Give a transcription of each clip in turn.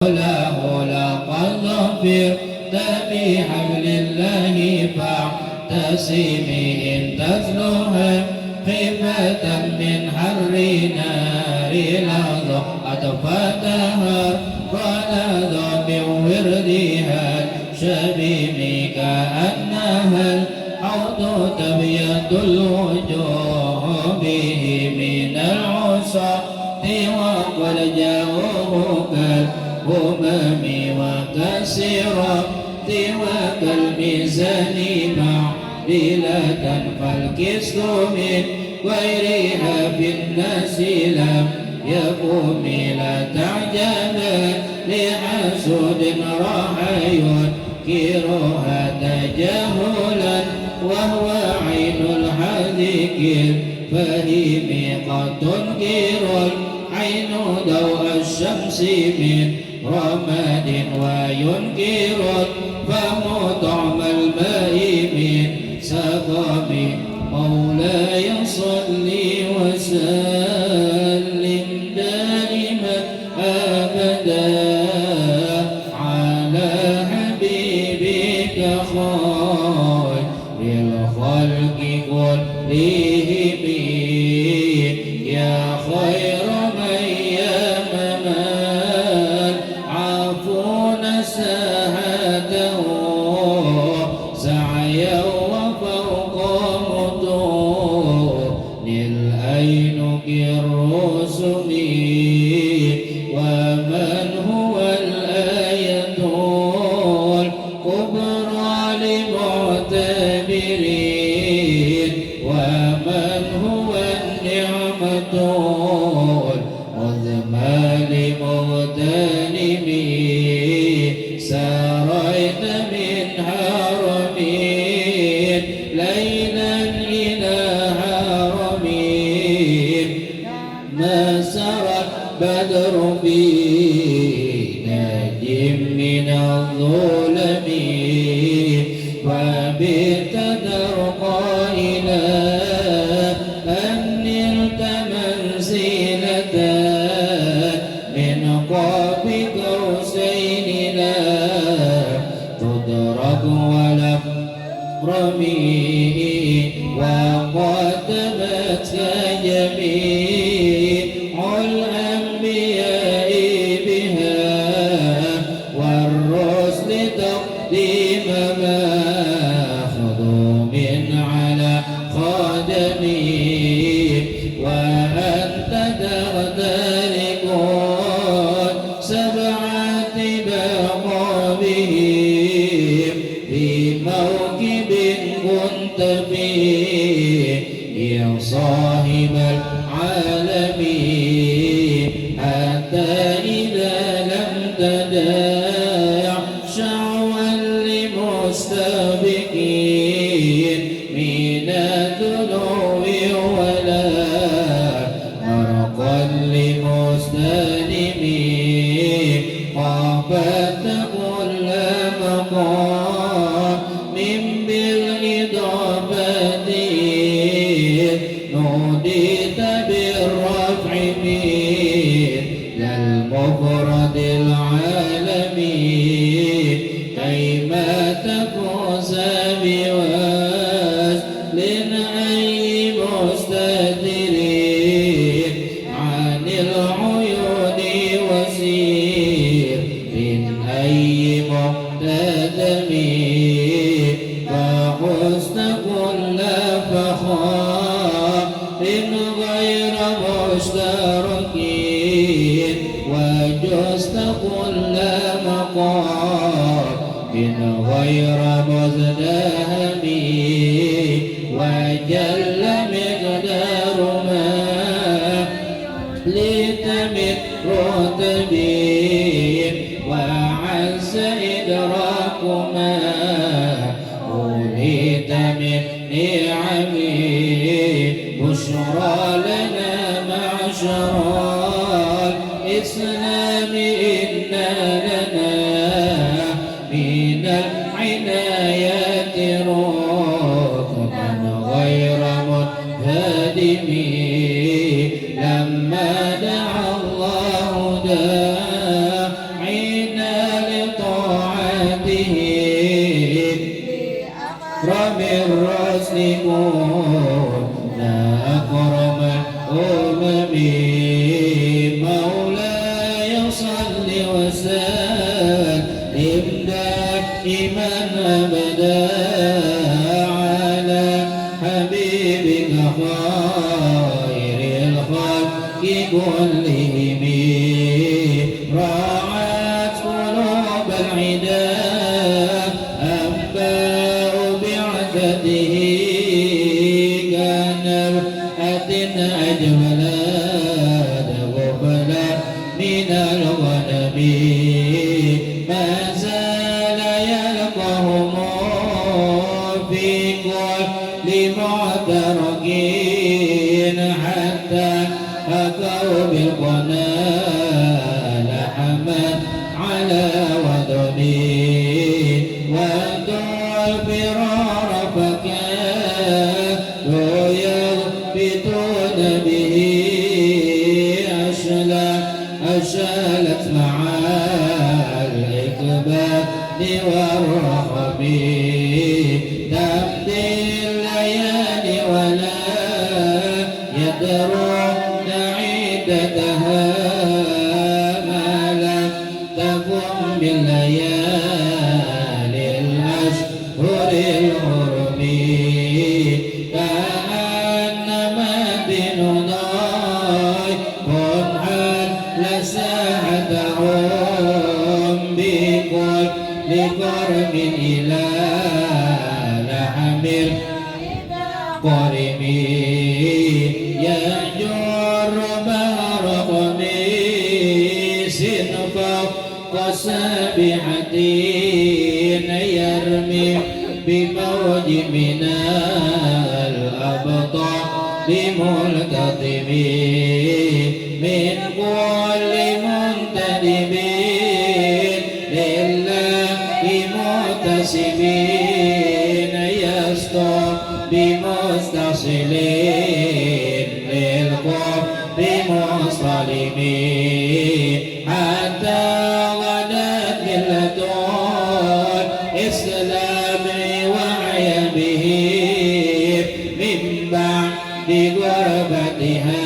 له لقد ظفرت بحبل الله فاعتصمي إن تزلها خيفة من حر نار لظى أطفتها ولظى من وردها شبيب كأنها الحوض تبيض الوجوه به من العصاة وقد جاءوه كالهمم وكسرت وكالميزان معدلة فالكسر من غيرها في الناس لم يقم لا تعجبا لحسود راح ينكرها تجاهلا وهو عين الحذك الفهيم قد تنكر العين ضوء الشمس من رماد وينكر الفم طعم الماء من سقم مولاي صل وسلم دائما أبدا على حبيبك خير الخلق كلهم يا خير من يمن عفون ساهته سعيا وفوق مطون الأينك الرسم ومن هو الآية الكبرى لمعتبرين ومن هو النعمة العظمى لمغتنمين سريت من هرمين ليلا إلى هرمين ما سرى بدر في نجم من الظلم وبت ترقى إلى أن نلت منزلة من قاب قوسين لا تدرك ولم رمي وقدمت جميع الأنبياء بها والرسل تقديم ما خذوا من على خادمي وأنت تغترق سبعة بقابهم في موكب كنت فيه يا صاحب العالمين حتى إذا لم تدع شعوا لمستبقين من الدنو ولا مرقا لمستلمين قابلت كل مقام من بالإضافة نوديت بالرفع من للمفرد العالمين كيما تفوز بوزن أي مستدرين عن العيون وسير من أي مقتدم فحسن كل فخار غير مشتركين وجزت كل مقام غير مزدهم وجل مقدار ما لتمت رتبين وعز إدراك ما أوليت من نعمين بشرى لنا معشر الإسلام إن لنا من العنايات ركنا غير منهدم لما دعا الله داعي المسلمون لا أكرم الأمم مولاي صل وسلم دائما أبدا على حبيبك خير الخلق كلهم راعت قلوب العدا أنباء بعثته كنبأة أجمل غفلا من الغنم ما زال يلقاهم في كل معتركين حتى أتوا بالقناة لحمت على وضمي ودعوا الفرار فكانوا يغبطون به أشالت مع الإقبال والرحب تمضي الليالي ولا يدرون عدتها ما لم تكن بالليالي الأشهر الحرم كأنما بنضاي قد لساعتهم بكل قرب إلى لحم القرم يجر بهر قميص فوق سابحة يرمي بموج من الأبطال ملتطم من كل منتدب لله متسبين يسطع بمستصلين للقرب بمصطلمين حتى غدت ملة الإسلام وعي به من بعد غربتها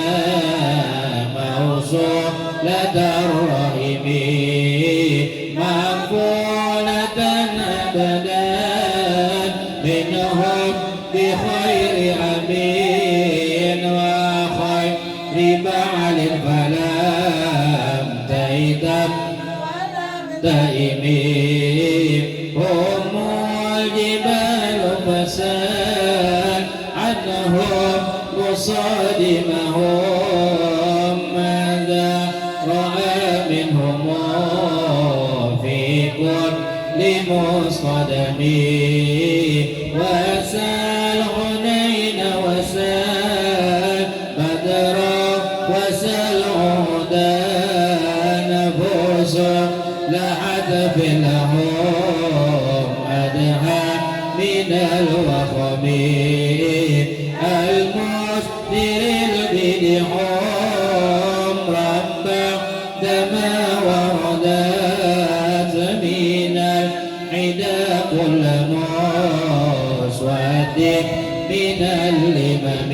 موصولة الرحم مقبولة أبدا منهم بخير أمين وخير بعل فلم تيتم دائمين هم الجبال فسال عنهم مصادمهم ماذا رأى منهم في كل مصطدم وسال حنين وسال بدرا وسال عهدا نفوس لحتف لهم أدهى من الوخم المصدر البدحوم ربا دما وردات من العدا كل مسود من الإمام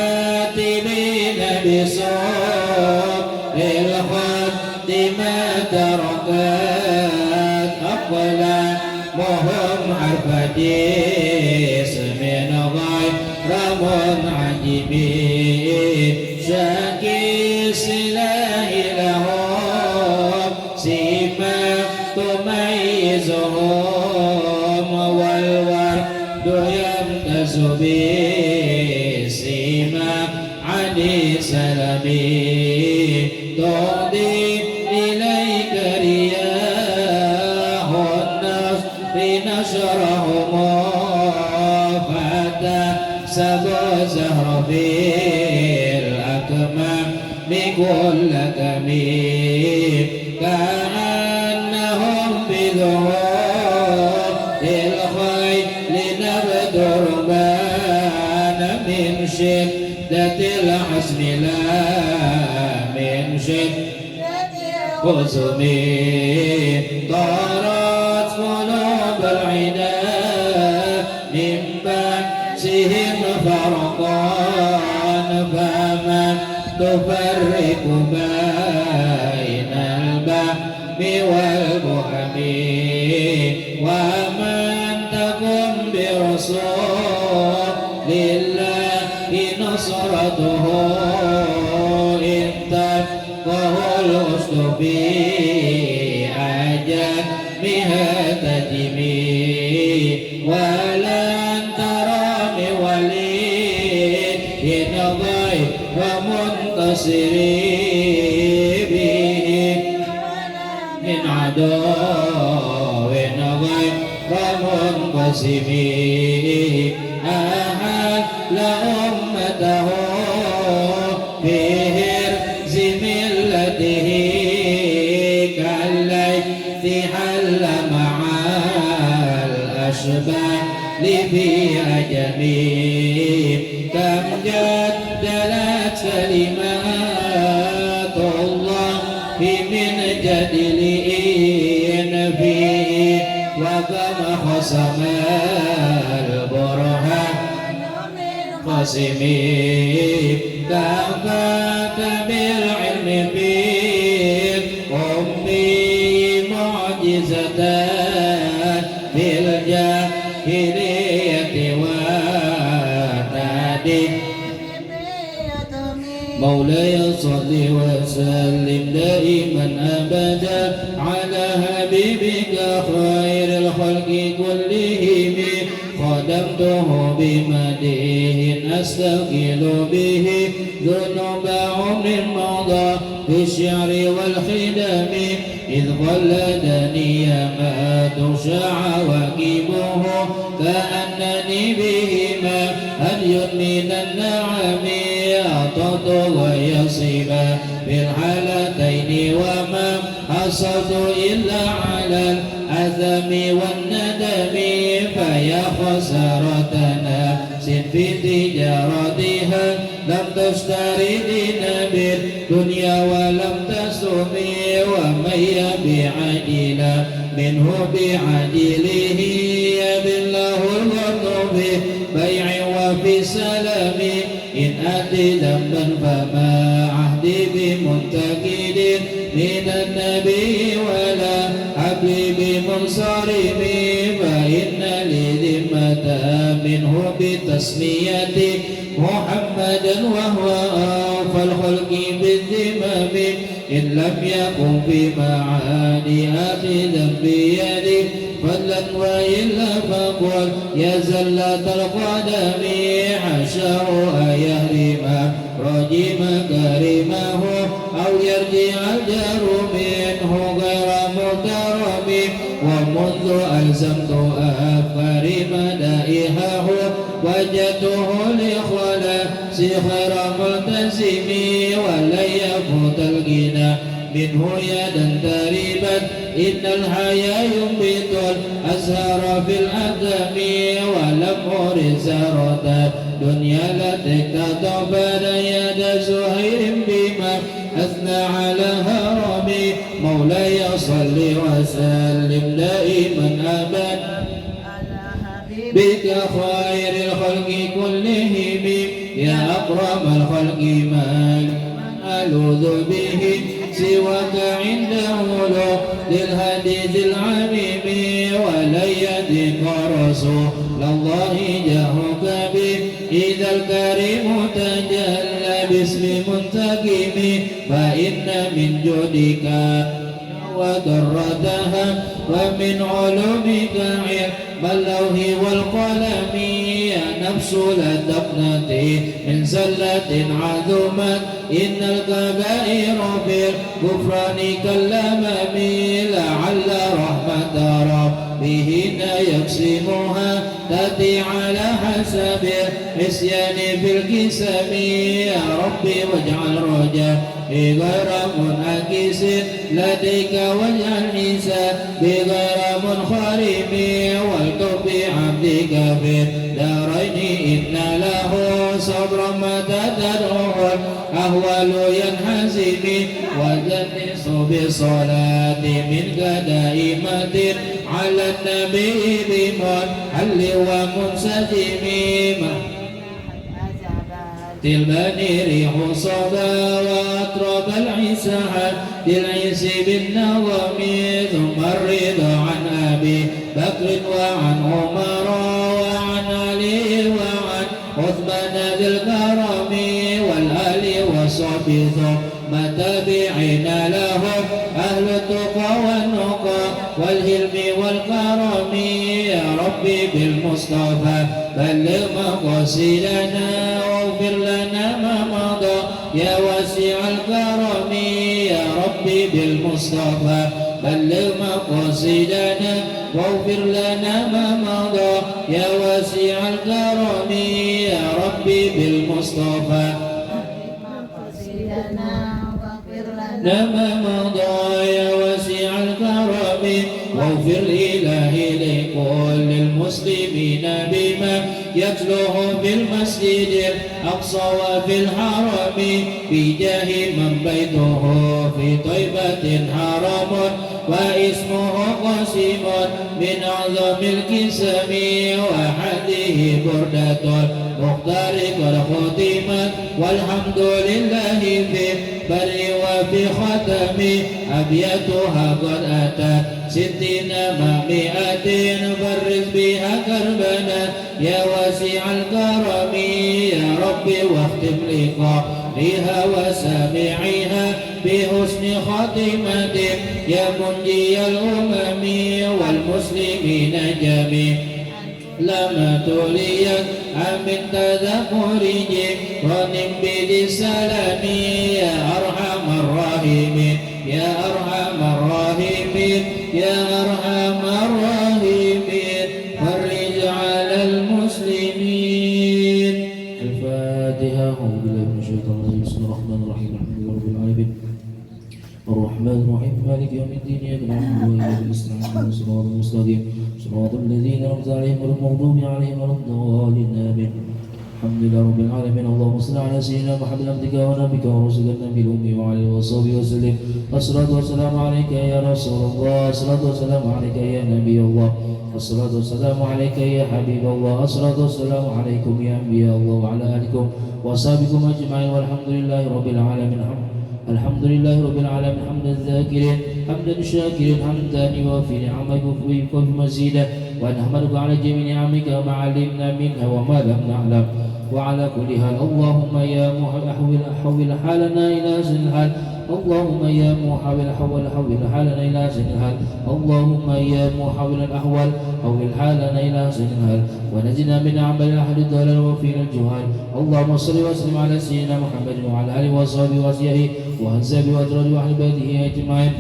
والكاتبين بصوت للخد ما تركت أقلامهم حرف جسم غير منعجب شاكي السلاح لهم سيما تميزهم والورد يمتاز بسيما عن سلمي تهدي إليك رياح النصر نشرهم فتحسب زهر في الأكمام بكل كمين كأنهم بذهور الخيل نبدربان من شدة الحزن لا من شدة حزن طارت قلوب العدا فرقان فمن تفرق بين البهم والبهم ومن تكن برسول الله نصرته إن تفقه الأسد في أجمها تجمي ولن ترى من ولي غير منتصر به من عدو غير منقسم أهل أمته في حرز ملته كالليث حل مع الأشبال في أجمي كم جدلت كلمات الله من جدل فيه وكم خصم البرهان قاسمي كفاك بالعلم في أمي معجزة بالجاهلية وتادي مولاي صل وسلم دائما أبدا على حبيبك خير الخلق كلهم خدمته بمديه أستغل به ذنوب عمر مضى في الشعر والخدم إذ قلدني ما تشع وكيبه كأنني بهما هدي من النعم أعطت ويصيبا في الحالتين وما حصلت إلا على الأثم والندم فيا خسارة نفس في تجارتها لم تشتري دين بالدنيا ولم تسمي ومن يبيع عاجلا منه بعاجله يبله الغرض ببيع وفي سلام إن أتي ذنبا فما عهدي بمنتقد من النبي ولا حبيب منصرم فإن لي ذمة منه بتسمية محمدا وهو أوفى الخلق بالذمم إن لم يكن في معاني آخذا بيدي فضلا وإلا فقل يا زلة القدم حشاه أيهرم رجم كريمه أو يرجع الجر منه غير مترم ومنذ ألزمت أفكار مدائحه وجدته لخلاص خير ملتزم ولن يفوت الغنى منه يدا تريبت إن الحيا ينبت الأزهار في الأدم ولم أرد زهرة دنيا لتك طبر يد زهير بما أثنى على هرمي مولاي صل وسلم دائما أبدا بك خير الخلق كلهم يا أكرم الخلق من ألوذ به سواك عند ولو للحديث العميم ولن يدك رسول الله جاهك به إذا الكريم تجلى باسم منتقم فإن من جودك وضرتها ومن علومك علم اللوح والقلم يا نفس لا تقنطي من زلة عظمت إن الكبائر في الغفران كالأمم لعل رحمة ربهن يقسمها تأتي على حسب العصيان في القسم يا ربي واجعل رجاء غير منعكس لديك واجعل حساب غير منخرم والتب بعبدك في الدارين إن له صبرا متى تدعو الأهوال ينحزم وجنس بصلاة منك دائمة على النبي بمحل ومنسجم تلبني ريح صبا وأطرب العساحة للعيس بالنظم ثم الرضا عن أبي بكر وعن عمر وعن علي وعن عثمان ذي الكرم والآل والصحب ثم تابعين لهم أهل التقى والنقى والهلم والكرم يا ربي بالمصطفى بلغ مقاصدنا واغفر لنا ما مضى يا واسع الكرم يا ربي بالمصطفى بلغ مقاصدنا واغفر لنا ما مضى يا واسع الكرم يا ربي بالمصطفى ما مضى يا واسع الكرم واغفر إلهي لكل المسلمين بما يتلوه في المسجد الأقصى وفي الحرم بجاه من بيته في طيبة حرم واسمه قاسم من أعظم القسم وحده بردة المختار قد ختمت والحمد لله في بر وفي ختم أبياتها قد أتت 60 مع 100 فرج بها كربنا يا واسع الكرم يا ربي واختم لقائها وسامعيها بحسن خاتمة يا منجي الأمم والمسلمين جميعا لما توليت من تذكر جبران بالسلام يا أرحم الراحمين يا أرحم الراحمين يا أرحم الراحمين فرج على المسلمين. الفاتحة. أعوذ بالله من الشيطان الرجيم. بسم الله الرحمن الرحيم. الحمد لله رب العالمين الرحمن الرحيم مالك يوم الدين إياك نعبد وإياك نستعين اهدنا الصراط المستقيم صراط الذين أنعمت عليهم غير المغضوب عليهم ولا الضالين آمين. الحمد لله رب العالمين. اللهم صل على سيدنا محمد عبدك ونبيك ورسولك النبي الأمي وعلى آله وصحبه وسلم. الصلاة والسلام عليك يا رسول الله. الصلاة والسلام عليك يا نبي الله. الصلاة والسلام عليك يا حبيب الله. الصلاة والسلام عليكم يا أنبياء الله وعلى آلكم وصحبكم أجمعين والحمد لله رب العالمين. الحمد لله رب العالمين حمدا الذاكرين حمدا الشاكرين حمدا يوافي نعمك وفي مزيدا ونحمدك على جميع نعمك ما علمنا منها وما لم نعلم وعلى كل حال. اللهم يا محول حالنا إلى أحسن الحال. اللهم يا محول حول حالنا إلى أحسن الحال. اللهم يا محول الأحوال حول حالنا إلى أحسن الحال ونجنا من عمل أهل الضلال وفينا الجهال. اللهم صل وسلم على سيدنا محمد وعلى آله وصحبه وأصحابه وأحزابه وأزواجه وأهل بيته أجمعين.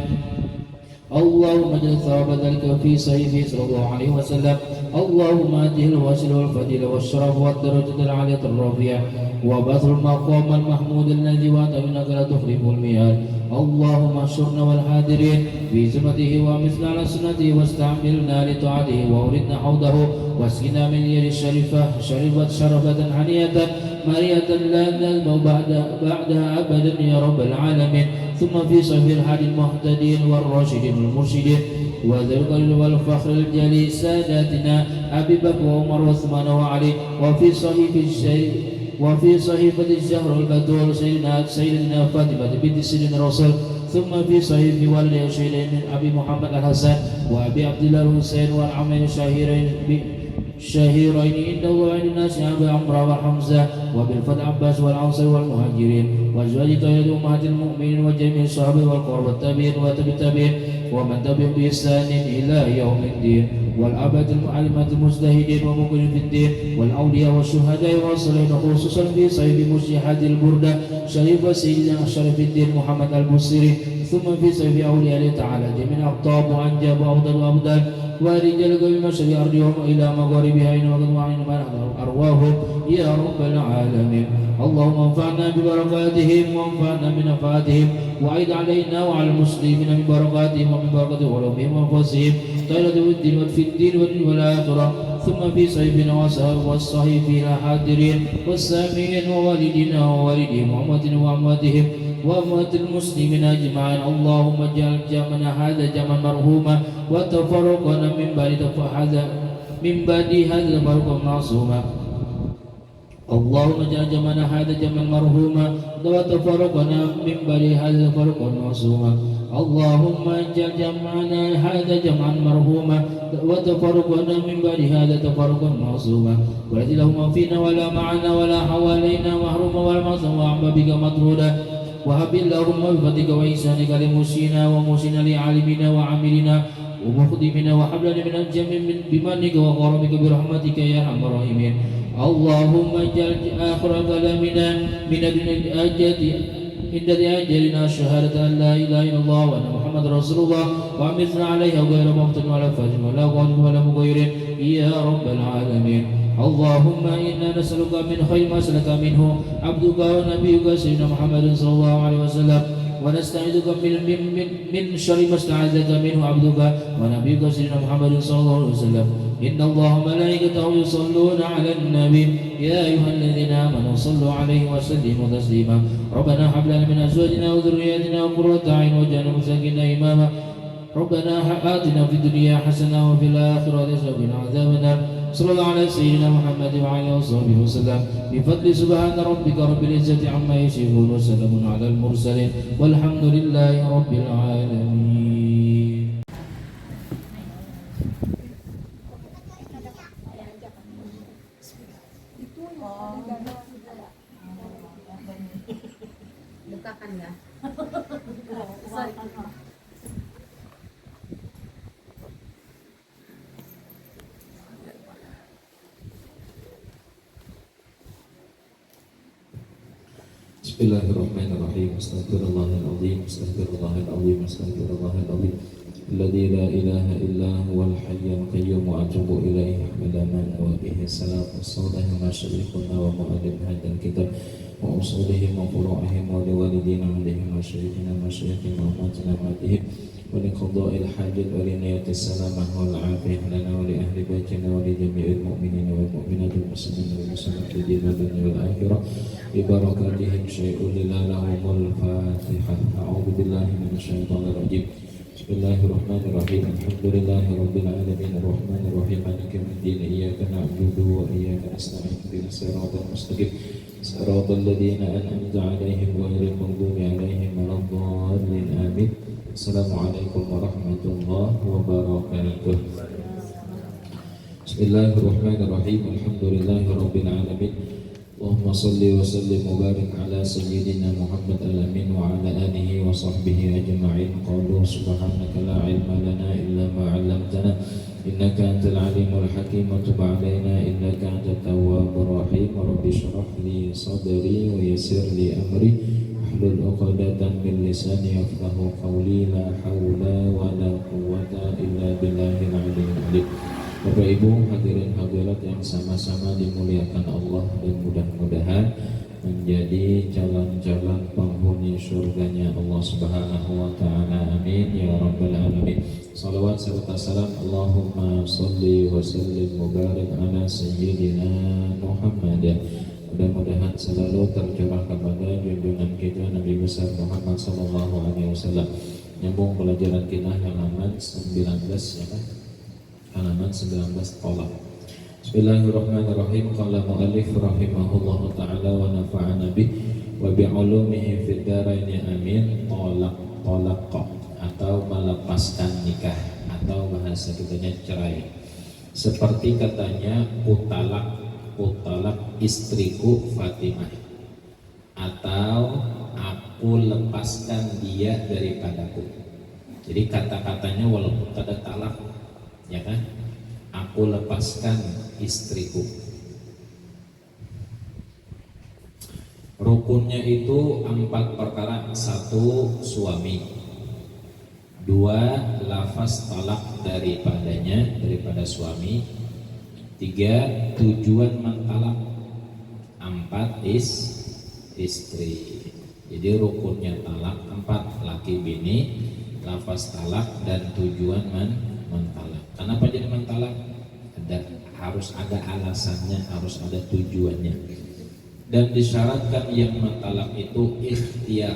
اللهم اجعل ثواب ذلك في سيفه صلى الله عليه وسلم. اللهم اته الوسيله والفضيله والشرف والدرجه العاليه الرفيعه وبث المقام المحمود الذي وعدت انك لا تخلف الميعاد. اللهم احشرنا والحاضرين في زمته ومثل على سنته واستعملنا لطاعته واوردنا حوضه واسقنا من يد الشريفه شربة هنيئة مريئة لا نزمع بعدها ابدا يا رب العالمين. ثم في صحيح الحادي المهتدين والراشدين والمرشدين وذي القدر والفخر الجليل ساداتنا أبي بكر وعمر وعثمان وعلي وفي صحيفة الزهر البتول سيدنا فاطمة بنت سيدنا الرسول. ثم في صحيح والد الشهيدين من أبي محمد الحسن وأبي عبد الله الحسين والعمين الشهيرين عند الله عند الناس أبي عمرو وحمزة وبالفتح عباس والعنصر والمهاجرين وأزواج طيب أمهات المؤمنين وجميع الصحابة والقرب والتابعين والتابعين ومن تبعهم بإحسان إلى يوم الدين والأبد المعلمات المجتهدين ومقيم في الدين والأولياء والشهداء والصالحين خصوصا في صحيح مشيحات البردة شريف سيدنا شرف الدين محمد البصري. ثم في صحيح أولياء الله تعالى جميع أقطاب وأنجاب وأفضل وأفضل ورجال قوم مشرق أرضهم إلى مغاربها إن وقت وعين ما أرواهم يا رب العالمين. اللهم انفعنا ببركاتهم وانفعنا بنفعاتهم وعيد علينا وعلى المسلمين ببركاتهم ومن بركة علومهم وانفسهم طيلة الدين وفي الدين والآخرة. ثم في صحيفنا والصحيفين الحاضرين والسامعين ووالدنا ووالدهم وأمواتنا وأمواتهم وأموات المسلمين أجمعين. اللهم اجعل جمعنا هذا جمعا مرحوما وتفرقنا من بعد هذا تفرقا معصوما. اللهم اجعل جمعنا هذا جمعا مرحوما وتفرقنا من بعد هذا فرقا معصوما اللهم اجعل جمعنا هذا جمعا مرحوما وتفرقنا من بعد هذا تفرقا معصوما ولا تلهما فينا ولا معنا ولا حوالينا محروما ولا معصوما وعن بابك مطرودا وهب اللهم بفضلك وإحسانك لمحسننا ومحسنا لعالمنا وعاملنا ومخدمنا وحبلنا من الجميع بمنك وكرمك برحمتك يا ارحم الراحمين اللهم اجعل آخر كلامنا من عند أجلنا شهادة أن لا إله إلا الله وأن محمد رسول الله وأمتنا عليها غير مفتن ولا فاجر ولا غالب ولا مغير يا رب العالمين اللهم إنا نسألك من خير ما سألك منه عبدك ونبيك سيدنا محمد صلى الله عليه وسلم ونستعيذك من شر ما استعاذك منه عبدك ونبيك سيدنا محمد صلى الله عليه وسلم إن الله وملائكته يصلون على النبي يا أيها الذين آمنوا صلوا عليه وسلموا تسليما ربنا هب لنا من أزواجنا وذرياتنا قرة أعين واجعلنا للمتقين إماما ربنا آتنا في الدنيا حسنة وفي الآخرة حسنة وقنا عذاب النار صلى الله على سيدنا محمد وعلى آله وصحبه وسلم بفضل سبحان ربك رب العزة عما يصفون وسلام على المرسلين والحمد لله رب العالمين. Bukakan ya. Bismillahirrahmanirrahim. Astaghfirullahaladzim. Astaghfirullahaladzim. Astaghfirullahaladzim. Alladzi la ilaha illa huwal hayyul qayyum wa atubu ilaihi ila man wa bihi salatu wassalamu ala syarikhina wa mu'allim hadzal kitab wa usulihim wa furu'ihim wa liwalidina alaihim wa syarikhina wa syarikhina wa matina ma'atihim wa liqada'il hajat wa liniyatis salamah wal afiyah lana wa li ahli baitina wa li jami'il mu'minina wal mu'minatil muslimina wal muslimat fi din dunya wal akhirah bi barakatihim syai'un lilahumul fatihah. A'udzu billahi minasyaitonir rajim. Bismillahirrahmanirrahim. Alhamdulillahi rabbil alamin arrahmanir rahim maliki yaumiddin iyyaka na'budu wa iyyaka nasta'in ihdinas siratal mustaqim siratal ladzina an'amta 'alaihim ghairil maghdubi 'alaihim waladdallin amin. Assalamualaikum warahmatullahi wabarakatuh. Bismillahirrahmanirrahim. Alhamdulillahi rabbil alamin. Allahumma salli wa sallim wa barik ala sayyidina Muhammad al-amin wa ala alihi wa sahbihi ajma'in. Qalu subhanaka la ilma lana illa ma 'allamtana innaka antal alimul hakim wa tub 'alaina innaka antat tawwabur rahim. Rabbi shrah li sadri wa yassir li amri wahlul 'uqdatam min lisani yafqahu qawli. La haula wa la quwwata illa billahil 'aliyyil 'azim. Bapak Ibu hadirin hadirat yang sama-sama dimuliakan Allah dan mudah-mudahan menjadi calon-calon penghuni surganya Allah Subhanahu wa taala. Amin ya rabbal alamin. Salawat serta salam Allahumma shalli wa sallim wa barik ala sayyidina Muhammad. Mudah-mudahan selalu tercurah kepada junjungan kita Nabi besar Muhammad sallallahu alaihi wasallam. Nyambung pelajaran kita halaman 19 ya kan? Halaman 19 tolak. Bismillahirrahmanirrahim. Qala mu'allif rahimahullahu ta'ala wa nafa'ana bih wa bi'ulumihi fid dharain amin. Tolak atau melepaskan nikah atau bahasa kitanya cerai. Seperti katanya utalak istriku Fatimah, atau aku lepaskan dia daripadaku. Jadi kata-katanya walaupun ada talak, ya kan, aku lepaskan istriku. Rukunnya itu 4 perkara. 1, suami. 2, lafaz talak daripada suami. 3, tujuan mentalak. 4, istri. Jadi rukunnya talak 4, laki bini, lafaz talak dan tujuan mentalak. Kenapa jadi mentalak? Harus ada alasannya, harus ada tujuannya. Dan disyaratkan yang mentalak itu ikhtiar.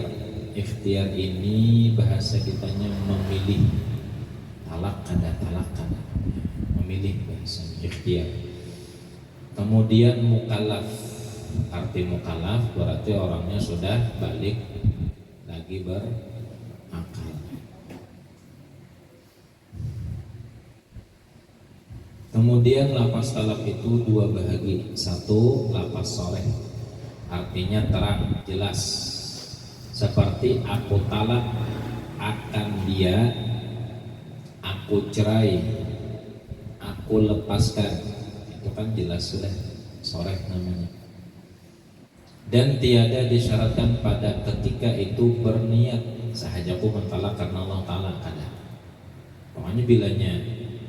Ikhtiar ini bahasa kitanya memilih. Talak kada memilih bahasa ikhtiar. Kemudian mukallaf. arti mukallaf berarti orangnya sudah balik lagi berakal. Kemudian lafaz talak itu dua bahagi. Satu, lafaz soreh, artinya terang, jelas. Seperti aku talak akan dia, aku cerai, aku lepaskan. Itu kan jelas sudah, soreh namanya. Dan tiada disyaratkan pada ketika itu berniat sahajaku mentalak karena Allah Ta'ala ada. Pokoknya bilanya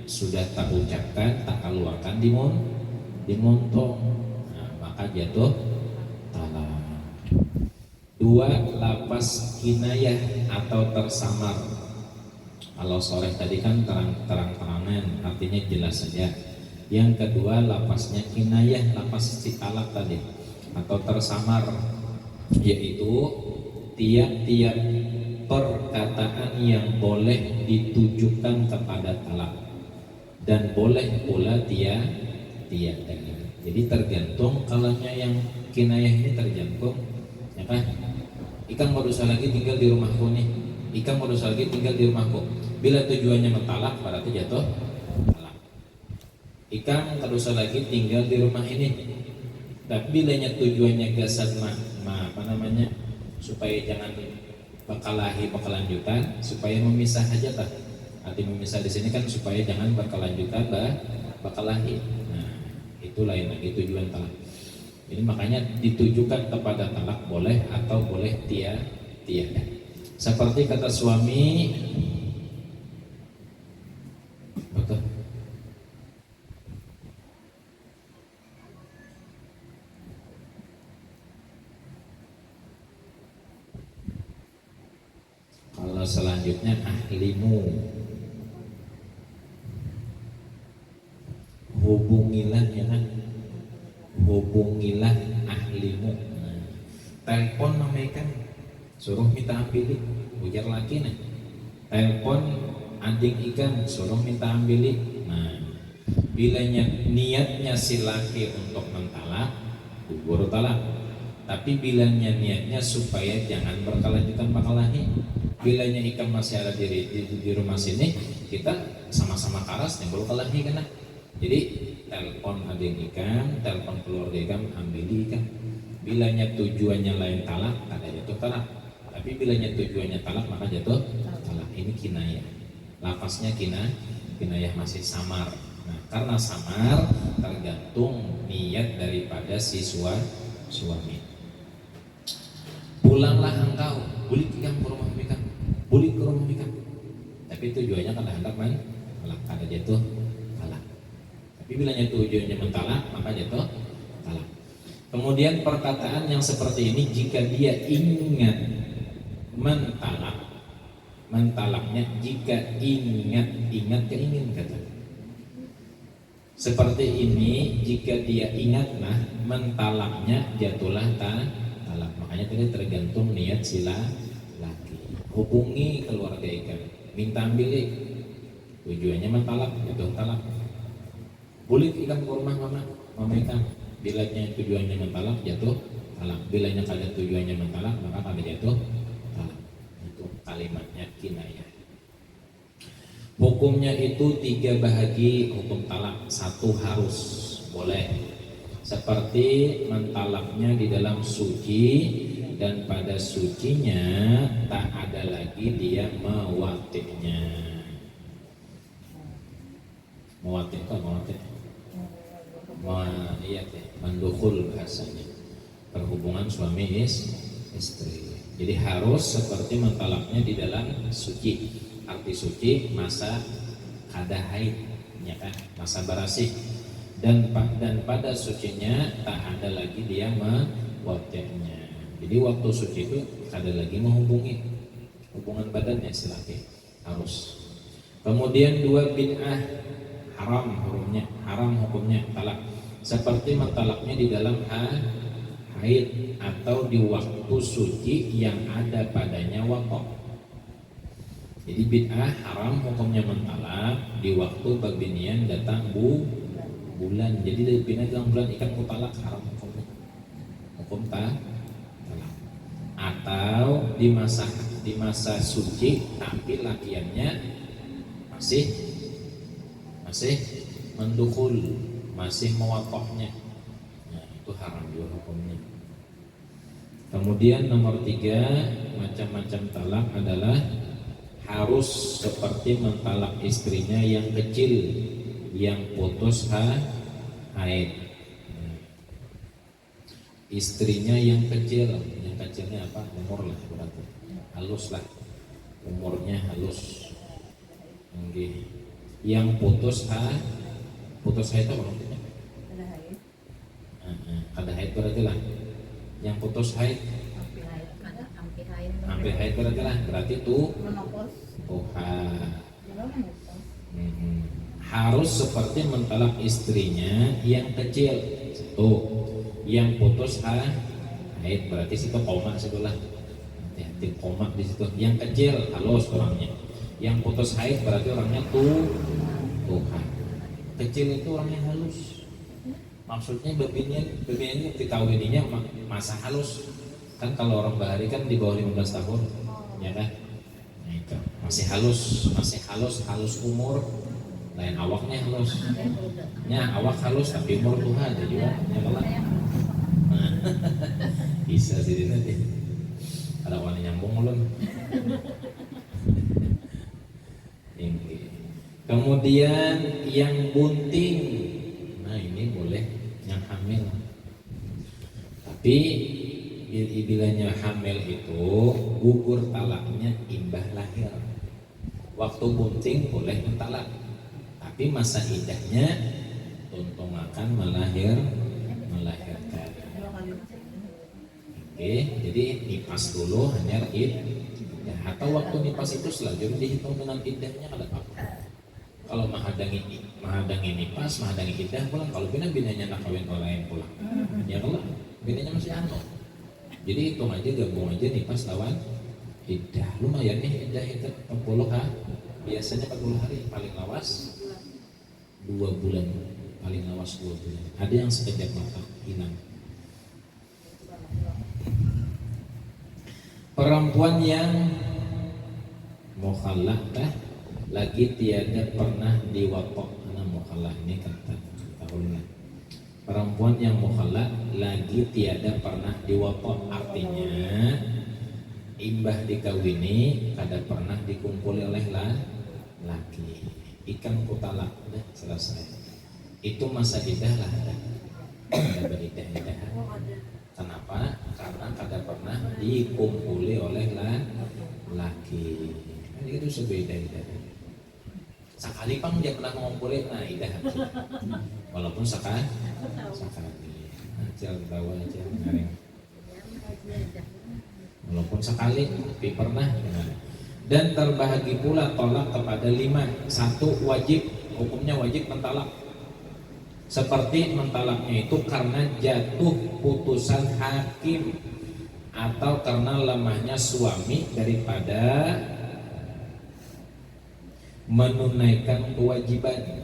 sudah tak ucapkan, tak keluarkan dimontong, nah, maka jatuh talak. Dua, lapas kinayah atau tersamar. Kalau soreh tadi kan terang-terangan, artinya jelas saja. Yang kedua, lapasnya kinayah, lapas si talak tadi atau tersamar, yaitu tiap-tiap perkataan yang boleh ditujukan kepada talak dan boleh pula tiada. Jadi tergantung, kalanya yang kinayah ini tergantung, ya kan? Ikang mau dosa lagi tinggal di rumahku nih. Ikang mau dosa lagi tinggal di rumahku. Bila tujuannya mentalak berarti jatuh talak. Ikang dosa lagi tinggal di rumah ini. Tapi bilanya tujuannya gasad supaya jangan berkelanjutan, supaya memisah aja tak. Arti memisah di sini kan supaya jangan berkelanjutan berkelahi. Nah, itu lain lagi tujuan talak. Jadi makanya ditujukan kepada talak boleh atau boleh tiada. Seperti kata suami, betul. Kalau selanjutnya ahlimu, hubungilah, ya kan? Hubungilah ahlimu. Nah, telepon namanya kan suruh minta ambilin, ujar laki nih. Telepon adik ikan suruh minta ambilin. Nah, bilanya niatnya si laki untuk mentalak, gugur talak. Tapi bilanya niatnya supaya jangan berkelanjutan berkelahi. Bilanya ikan masih ada di rumah sini, kita sama-sama karas nih baru kelahi kan. Jadi telepon adik ikan, telepon keluarga ikan, ambil ikan. Bilanya tujuannya lain talak, ada jatuh talak. Tapi bilanya tujuannya talak maka jatuh talak. Ini kinayah. Lafaznya kinayah masih samar. Nah, karena samar tergantung niat daripada si suami. Pulanglah engkau, balik ikan ke rumah ikan, balik ke rumah ikan. Tapi tujuannya kan hendak talak, ada jatuh talak. Tapi bilanya tujuannya mentalak maka jatuh talak. Kemudian perkataan yang seperti ini jika dia ingat mentalaknya jika ingat keingin kata. Seperti ini jika dia ingat mentalaknya jatuhlah talak. Makanya tadi tergantung niat sila laki. Hubungi keluarga ikan, minta ambil tujuannya mentalak jatuh talak. Boleh ikan ke rumah mama ikan. Bilanya tujuannya mentalak jatuh talak. Bilanya kada tujuannya mentalak maka kada jatuh talak. Itu kalimatnya kinayah. Hukumnya itu 3 bahagi hukum talak. 1 harus boleh, seperti mentalaknya di dalam suci dan pada sucinya tak ada lagi dia mewati'nya. Mewati' apa mewati'? Mendukul bahasanya, berhubungan suami istri. Jadi harus seperti mentalaknya di dalam suci. Arti suci masa kada haid, ya kan? Masa barasih. Dan pada sucinya tak ada lagi dia mewati'nya. Jadi waktu suci itu ada lagi menghubungi hubungan badannya si laki harus. Kemudian 2 bid'ah haram hukumnya talak, seperti mentalaknya di dalam haid atau di waktu suci yang ada padanya waktu. Jadi bid'ah haram hukumnya mentalak di waktu babinian datang bulan. Jadi dari bina dalam bulan ikan mutalak haram hukumnya. hukum talak. Atau di masa suci tapi lakiannya masih mendukul, masih mewakofnya, nah itu haram juga hukumnya. Kemudian nomor 3, macam-macam talak adalah harus seperti mentalak istrinya yang kecil, yang putus haid. Istrinya yang kecilnya apa? Umur lah berarti, halus lah, umurnya halus. Yang putus haid itu maksudnya? Kada haid berarti lah. Yang putus haid, hampir haid berarti lah. Berarti tuh harus seperti mentalak istrinya yang kecil. Yang putus haid berarti situ koma situlah. Hati-hati koma di situ. Yang kecil halus orangnya. Yang putus haid berarti orangnya tuhan. Kecil itu orangnya halus. Maksudnya bebinya dikawininya masa halus. Kan kalau orang bahari kan di bawah 15 tahun, ya kan? Nah itu masih halus umur. Lain awaknya halus. Nya awak halus tapi umur Tuhan ada juga. Ya kan? Bisa sih nanti. Ada warna nyambung ulun. Kemudian yang bunting, nah ini boleh yang hamil. Tapi bilanya hamil itu gugur talaknya imbah lahir. Waktu bunting boleh mentalak, tapi masa idahnya tuntung akan melahirkan. Oke, jadi nipas dulu hanya iddah, atau waktu nipas itu selanjutnya dihitung dengan iddahnya ada apa? Kalau menghadang nipas, menghadang iddah pulang. Kalau binanya nak kawin orang lain pulang, ya kalau binanya masih anak. Jadi hitung aja, gabung aja nipas lawan iddah. Lumayan nih iddah itu 40 biasanya 40 hari, paling lawas 2 bulan, paling lawas 2 bulan. Ada yang sekejap mata hilang. Perempuan yang mukhallah lagi tiada pernah diwakaf. Mukhallah ini kata tahunnya. Perempuan yang mukhallah lagi tiada pernah diwakaf, artinya imbah dikawini kada pernah dikumpuli oleh laki. Ikan kutalak udah selesai. Itu masa iddah lah ada beridah. Kenapa? Karena kada pernah dikumpuli oleh laki. Itu sebeda-beda. Sekali pang dia pernah mengumpulin, nah idah. Walaupun sekali. Acel tahu aja ngaring. Walaupun sekali, tapi pernah. Dan terbahagi pula tolak kepada 5. 1 wajib, hukumnya wajib mentalak. Seperti mentalaknya itu karena jatuh putusan hakim atau karena lemahnya suami daripada menunaikan kewajiban.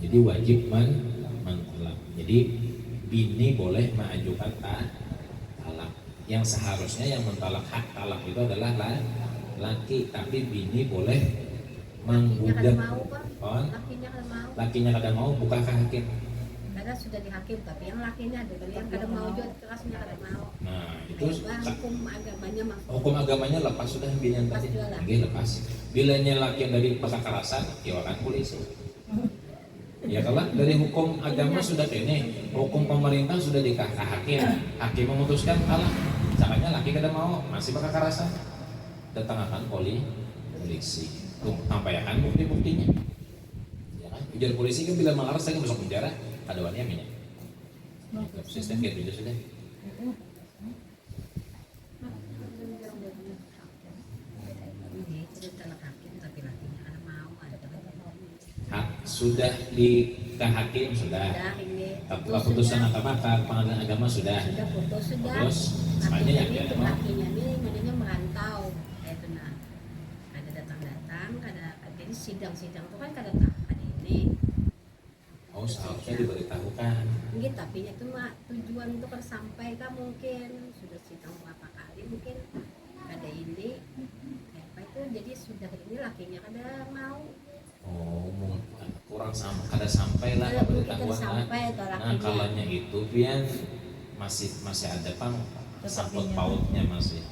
Jadi wajib mentalak. Jadi bini boleh mengajukan talak. Yang seharusnya yang mentalak hak talak itu adalah laki, tapi bini boleh menggugat. Lakinya kadang mau, bukankah hakim? Karena sudah dihakim, tapi yang lakinya ada yang kadang mau juga kerasnya kadang mau. Nah itu hukum agamanya lepas sudah binian tadi. Lepas. Bilanya laki yang dari kekerasan, ya kan polisi. Ya kalau dari hukum agama sudah ini, hukum pemerintah sudah dikasih hakim. Hakim memutuskan kalah. Caranya laki kadang mau, masih kekerasan. Datang akan polisi. Tampaikan bukti-buktinya. Ujar polisi kan bila mengarah saya masuk penjara, ada wanita minyak. Sistem kayak gitu sudah. Sudah di hakim sudah. Keputusan akad pengadilan agama sudah. Putus. Makanya yang dia mau. Lakinya ini jadinya merantau. Itu nah. Ada datang-datang, jadi sidang-sidang itu kan kada tahan ini. seharusnya diberitahukan. Gitu, tapi itu mah tujuan untuk sampai kan mungkin sudah sidang berapa kali mungkin ada ini apa itu jadi sudah ini lakinya kada mau. Oh, kurang kada sampai lah pemberitahuan lah. Sampai Nah kalanya itu pian masih ada pang sangkut pautnya masih.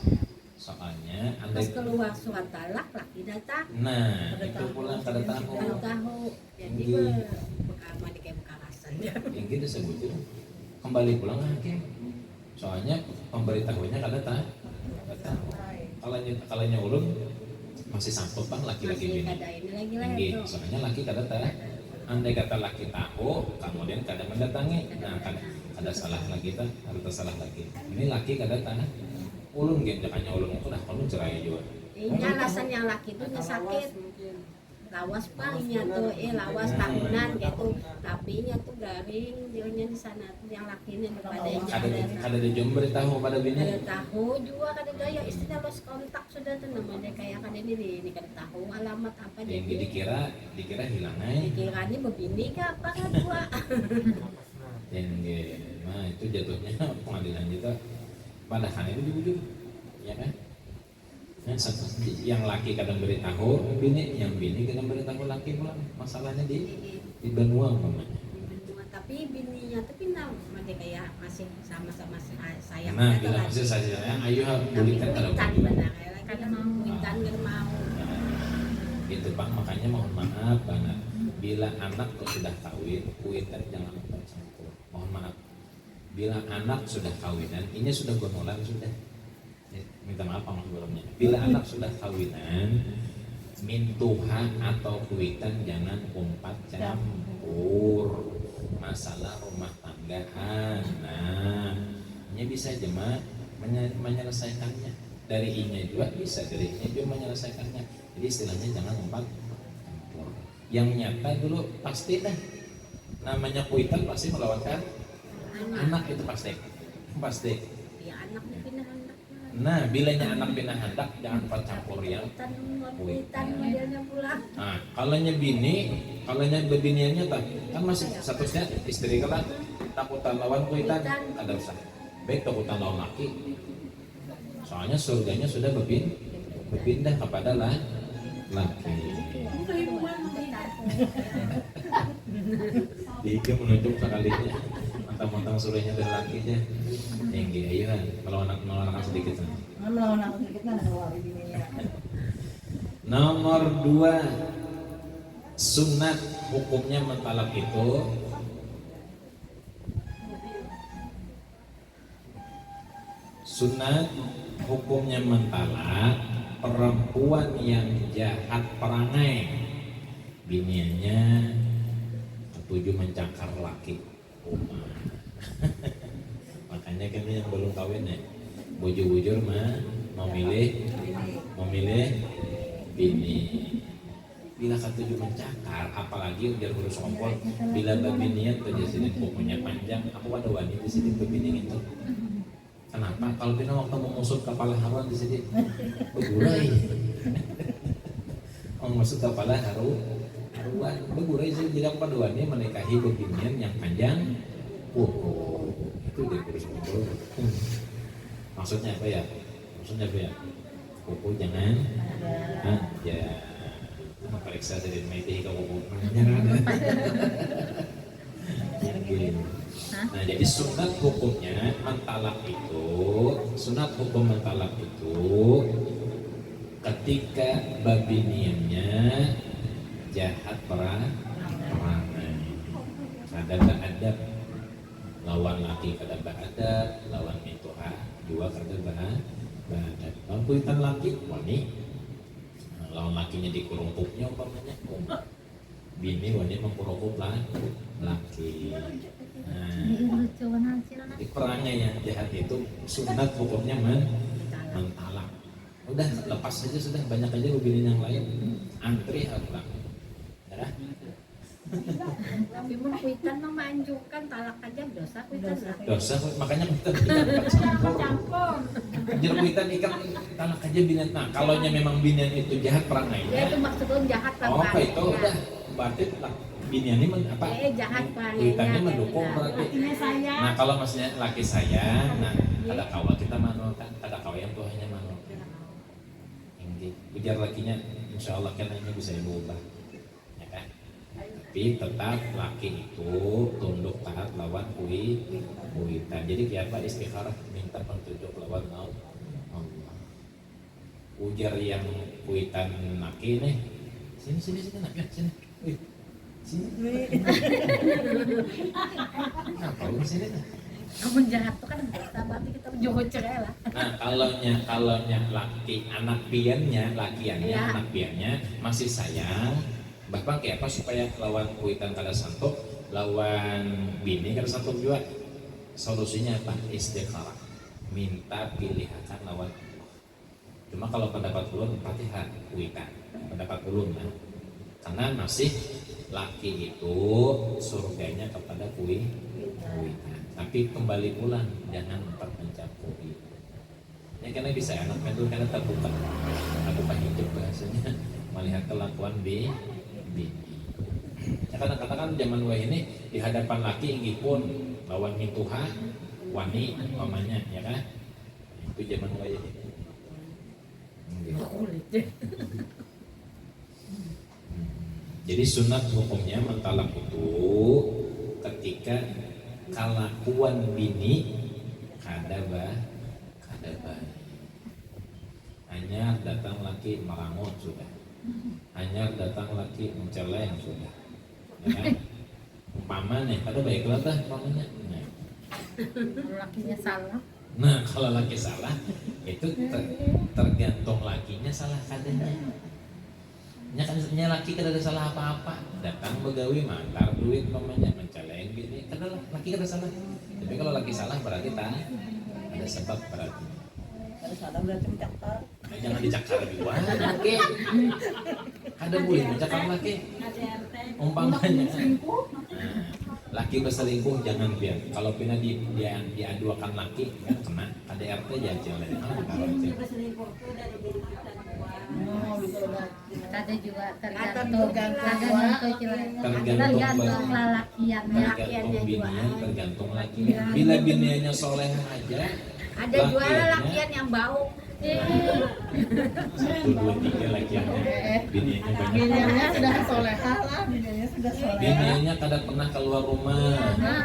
Soalnya pas keluar surat talak laki datang. Nah itu pulang kada tahu. Kada tahu. Jadi bekamah di kayak bekarasan. Yang gitu sebutnya kembali pulang ke hakim. Soalnya pemberitahuannya kada tahu. Kalanya ulun masih sangkut bang laki-laki Masih bini. kada ini lagi lah Nggih, itu. soalnya laki kada tahu. Andai kata laki tahu, kemudian kada mendatangi. Nah, kada salah lagi ta, kada salah lagi. Ini laki kada tahu. Ulun gen jakanya ulun itu dah kalau cerai juga. Ini alasan yang laki itu nya sakit. Lawas pak nya tuh lawas tahunan gitu. Tapi nya tuh garing dia di sana tuh yang lakinya daripada yang Kada ada jom beritahu pada bini. kada tahu juga kada daya istilah los kontak sudah tuh namanya kayak kada ini kada tahu alamat apa Yang jadi dikira hilang aja. dikiranya begini kah apa kan gua. Yang nah itu jatuhnya pengadilan kita padahal itu diujung, ya kan? Nah, yang laki kadang beritahu bini, yang bini kadang beritahu laki pulang. Masalahnya di benua umpamanya. Tapi bininya tapi dia kayak masih sama-sama sayang. Nah, bila masih sayang, ayo belikan kalau Kuitan benar, kadang mau kuitan nggak mau. Gitu bang, makanya mohon maaf banget. Bila anak kok sudah kawin, kuitan jangan lupa campur. Mohon maaf. Bila anak sudah kawinan, ini sudah gonolan sudah. Minta maaf pak sebelumnya. Bila anak sudah kawinan, mintuha atau kuitan jangan umpat campur masalah rumah tanggaan. Nah, ini bisa jemaah menyelesaikannya. Dari inya juga bisa, dari inya juga menyelesaikannya. Jadi istilahnya jangan umpat campur. Yang nyata dulu pasti dah. Namanya kuitan pasti melewatkan anak itu pasti. Ya anaknya pindah anak. Nah, bilanya anak pindah hendak jangan empat campur yang Kuitan modelnya pulang. Nah, kalanya bebiniannya tak kan masih statusnya istri kan takutan lawan kuitan ada usah. Baik takutan lawan laki. Soalnya surganya sudah berpindah kepada laki. Dia menunjuk sekalinya mentang-mentang surganya dari lakinya. Tinggi ayo kalau anak sedikit sana. Melawan aku sedikit kan ada wali bininya. Nomor 2 sunat hukumnya mentalak itu sunat hukumnya mentalak perempuan yang jahat perangai biniannya ketujuh mencakar laki makanya kami yang belum kawin ya bujur-bujur mah memilih bini. Bila ketujuh mencakar, apalagi ujar urus kompol, bila babinian tuh jadi pokoknya panjang, aku ada wanita di sini babini itu. Kenapa? Kalau kita waktu mengusut kepala haruan di sini, bergurai. Mengusut kepala haruan, bergurai sih. Jadi aku pada wanita menikahi babinian yang panjang, itu dia urus kompol. Maksudnya apa ya? Kuku jangan aja periksa dari media ke kuku nah jadi sunat hukumnya mentalak itu ketika babiniannya jahat perangai ada beradab lawan laki kada beradab lawan mintuha juga kada beradab kuitan laki wani lawan lakinya dikurungkupnya umpamanya bini wani mengkurungkup laki di perangai yang jahat itu sunat hukumnya mentalak udah lepas saja sudah banyak aja bini yang lain antri pulang ya Tapi mau kuitan mah menganjurkan talak aja dosa kuitan. dosa makanya kita campur anjir kuitan ikan talak aja binian nah kalau memang binian itu jahat perangai Ya itu maksudnya jahat oh perangai. itu udah berarti binian ini apa? Jahat Kuitannya mendukung berarti. Lakinya saya. Nah kalau maksudnya laki saya, nah kada kawa kita mano kan, kada kawa yang tuanya mano. Ini ujar lakinya, insya Allah kan ini bisa diubah, ya kan? Tapi tetap laki itu tunduk taat lawan kuitan. Jadi kiapa istikharah minta petunjuk lawan Allah. Ujar yang kuitan laki nih, sini nak ya sini. Wih. Sini. Apa lu sini tuh? Kamu jahat tuh kan biasa, berarti kita jowo cerai lah. Nah, kalaunya laki anak piannya, lakiannya, Ya. anak piannya masih sayang. Bapak kayak apa supaya lawan kuitan kada santuk, lawan bini kada santuk juga. Solusinya apa? Istikharah. Minta pilihan lawan Allah. Cuma kalau pendapat ulun Fatihah kuitan. Pendapat ulun lah. Karena masih laki itu surganya kepada kuitan. Tapi kembali pulang, jangan empat mencampuri. Ya karena bisa anak itu karena terbuka hidup bahasanya melihat kelakuan bini. Ya karena katakan zaman wah ini di hadapan laki inggih pun lawan mintuha wani mamanya ya kan. Itu zaman wah ini. Jadi sunat hukumnya mentalak itu ketika kelakuan bini kada baik. Hanya datang laki merangut sudah. Hanya datang laki menceleng sudah. Ya kan? Umpama nih, kada baiklah dah umpamanya. Lakinya salah. Nah, kalau laki salah itu tergantung lakinya salah kadanya. Nya laki kada ada salah apa-apa, datang begawi mantar duit umpamanya menceleng bini, kada laki kada salah. Tapi kalau laki salah berarti ada sebab berarti. Kalau salah berarti mencakar. Nah, jangan dicakar juga. Oke. Ada boleh mencakar laki. Umpamanya. Nah, laki berselingkuh jangan biar. Kalau pina diaduakan laki kan kena KDRT jajal. Ada juga Tergantung tergantung lelakiannya. Tergantung binian, tergantung lakinya. Bila biniannya soleh aja, Ada juga lelakian yang bau. 1, 2, 3 lakiannya. Biniannya banyak. Biniannya sudah solehah lah, biniannya sudah solehah. Biniannya kada pernah keluar rumah,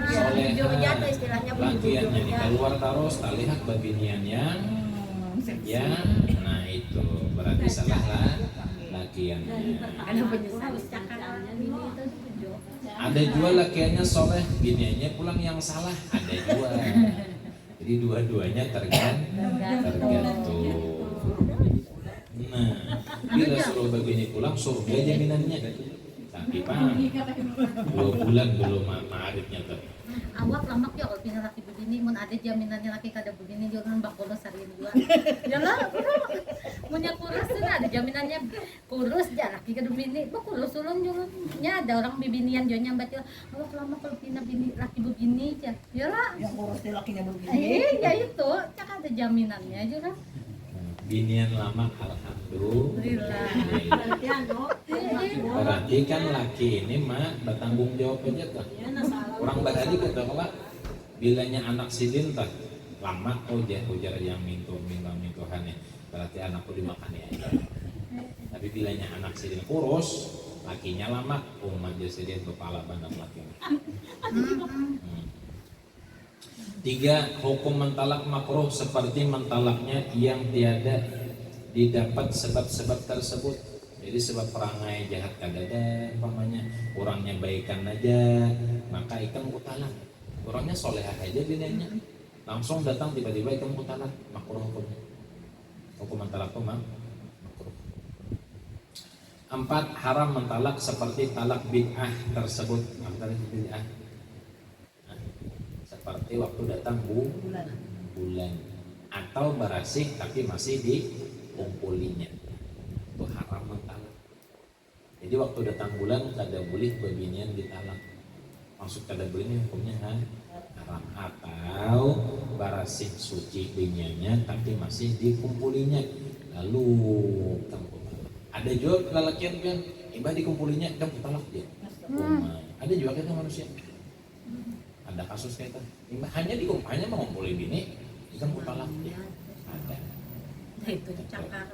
soleh. Jogja tuh istilahnya Lakiannya di Jogja. keluar terus, lihat babiniannya. Ya, nah itu berarti salah lah lakiannya. Ada penyesal cakarannya ini itu tujuh. Ada juga lakiannya soleh, biniannya pulang yang salah. Ada juga. Jadi dua-duanya tergantung. Nah, bila suruh begini pulang surga jaminannya. Tapi Pak, 2 bulan belum ma'arifnya tuh. Awak lamak ya kalau pindah laki begini, mun ada jaminannya laki kada begini jangan bak bolos hari dua. Jangan, punya kurus tuh ada jaminannya kurus ja laki kada begini, bak kurus ulun juga. Nya ada orang bibinian jo nyambat ya, awak lama kalau pindah bini laki begini ja. Yalah. Yang kurus dia lakinya begini. Ya itu, cak ada jaminannya juga. Binian lama alhamdulillah. Berarti kan laki ini mah bertanggung jawab aja tuh. Orang bahari kata kalau bilanya anak sidin tah lama ujar yang mintuhan ya. Berarti anakku dimakan ya. Tapi bilanya anak sidin kurus, lakinya lama, umat sidin kepala bandar lakinya. 3. Hukum mentalak makruh seperti mentalaknya yang tiada didapat sebab-sebab tersebut. Jadi sebab perangai jahat kadada umpamanya, orangnya baikan aja, maka ikan kutalak. Orangnya solehah aja biniannya, langsung datang tiba-tiba ikan kutalak, makruh hukumnya. Hukum mentalak itu makruh. 4. Haram mentalak seperti talak bid'ah tersebut. Apa tadi bid'ah? Seperti waktu datang bulan atau barasih tapi masih dikumpulinya, itu haram mentalak. Jadi waktu datang bulan kada boleh babinian ditalak, maksud kada boleh ini hukumnya haram. Atau barasih suci biniannya tapi masih dikumpulinya lalu kamu Ada juga lelakian kan, ibadah dikumpulinya kan talak dia. Ada juga kita manusia. Ada kasus kayak itu. Hanya mengumpulin bini, kita talak dia. Ada. Itu dicakar.